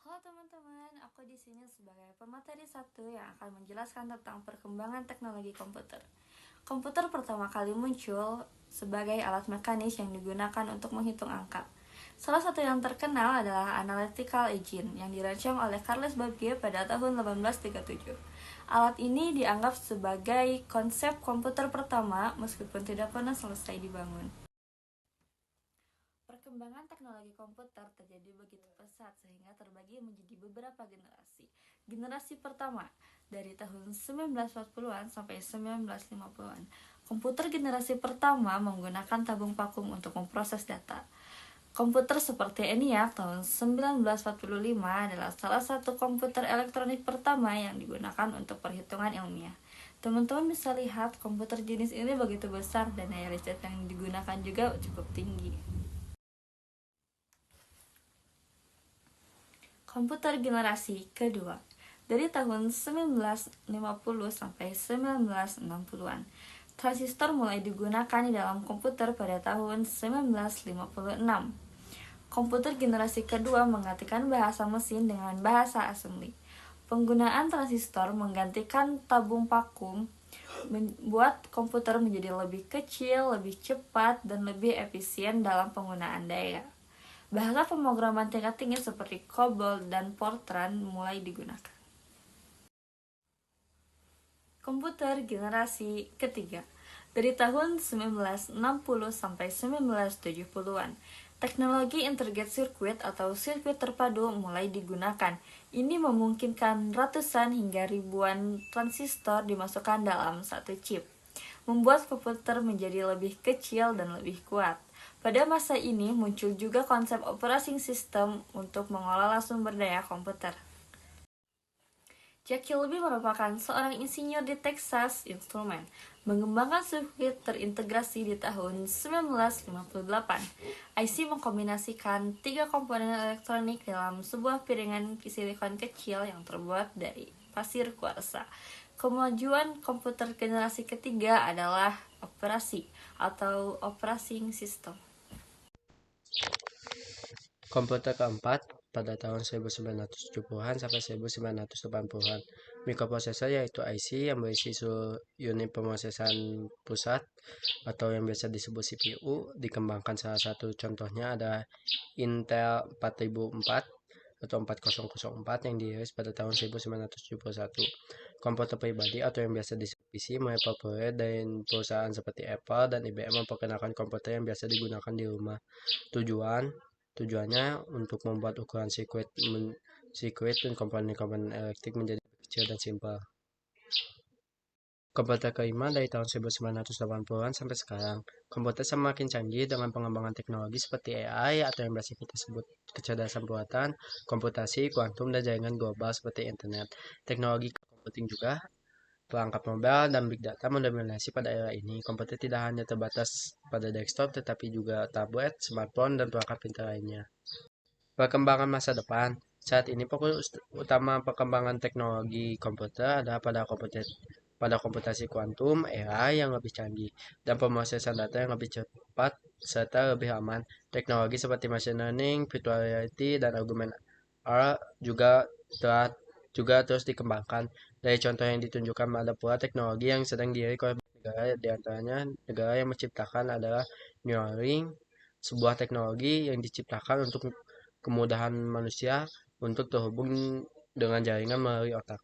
Halo teman-teman, aku di sini sebagai pemateri satu yang akan menjelaskan tentang perkembangan teknologi komputer. Komputer pertama kali muncul sebagai alat mekanis yang digunakan untuk menghitung angka. Salah satu yang terkenal adalah Analytical Engine yang dirancang oleh Charles Babbage pada tahun 1837. Alat ini dianggap sebagai konsep komputer pertama meskipun tidak pernah selesai dibangun. Perkembangan teknologi komputer terjadi begitu pesat sehingga terbagi menjadi beberapa generasi. Generasi pertama dari tahun 1940-an sampai 1950-an. Komputer generasi pertama menggunakan tabung vakum untuk memproses data. Komputer seperti ENIAC tahun 1945 adalah salah satu komputer elektronik pertama yang digunakan untuk perhitungan ilmiah. Teman-teman bisa lihat komputer jenis ini begitu besar dan daya listrik yang digunakan juga cukup tinggi. Komputer generasi kedua dari tahun 1950 sampai 1960-an. Transistor mulai digunakan di dalam komputer pada tahun 1956. Komputer generasi kedua menggantikan bahasa mesin dengan bahasa assembly. Penggunaan transistor menggantikan tabung vakum membuat komputer menjadi lebih kecil, lebih cepat, dan lebih efisien dalam penggunaan daya. Bahasa pemrograman tingkat tinggi seperti COBOL dan Fortran mulai digunakan. Komputer generasi ketiga dari tahun 1960 sampai 1970-an. Teknologi integrated circuit atau sirkuit terpadu mulai digunakan. Ini memungkinkan ratusan hingga ribuan transistor dimasukkan dalam satu chip, membuat komputer menjadi lebih kecil dan lebih kuat. Pada masa ini muncul juga konsep operating system untuk mengelola sumber daya komputer. Jack Kilby merupakan seorang insinyur di Texas Instruments, mengembangkan sirkuit terintegrasi di tahun 1958. IC mengkombinasikan 3 komponen elektronik dalam sebuah piringan silikon kecil yang terbuat dari pasir kuarsa. Kemajuan komputer generasi ketiga adalah operasi atau operating system. Komputer keempat pada tahun 1970-an sampai 1980-an. Mikroprosesor yaitu IC yang berisi unit pemrosesan pusat atau yang biasa disebut CPU dikembangkan. Salah satu contohnya adalah Intel 4004 atau 4004 yang dirilis pada tahun 1971. Komputer pribadi atau yang biasa disebut PC mulai populer dari perusahaan seperti Apple dan IBM memperkenalkan komputer yang biasa digunakan di rumah. Tujuannya untuk membuat ukuran sirkuit dan komponen-komponen elektrik menjadi kecil dan simpel. Komputer kelima dari tahun 1980-an sampai sekarang. Komputer semakin canggih dengan pengembangan teknologi seperti AI atau yang biasa kita sebut kecerdasan buatan, komputasi, kuantum, dan jaringan global seperti internet. Teknologi computing juga, perangkat mobile dan big data mendominasi pada era ini. Komputer tidak hanya terbatas pada desktop, tetapi juga tablet, smartphone, dan perangkat pintar lainnya. Perkembangan masa depan. Saat ini fokus utama perkembangan teknologi komputer adalah pada komputasi kuantum, AI yang lebih canggih, dan pemrosesan data yang lebih cepat serta lebih aman. Teknologi seperti machine learning, virtual reality, dan augmented R juga terus dikembangkan. Dari contoh yang ditunjukkan ada pula teknologi yang sedang dirilik oleh negara, di antaranya negara yang menciptakan adalah Neuralink, sebuah teknologi yang diciptakan untuk kemudahan manusia untuk terhubung dengan jaringan melalui otak.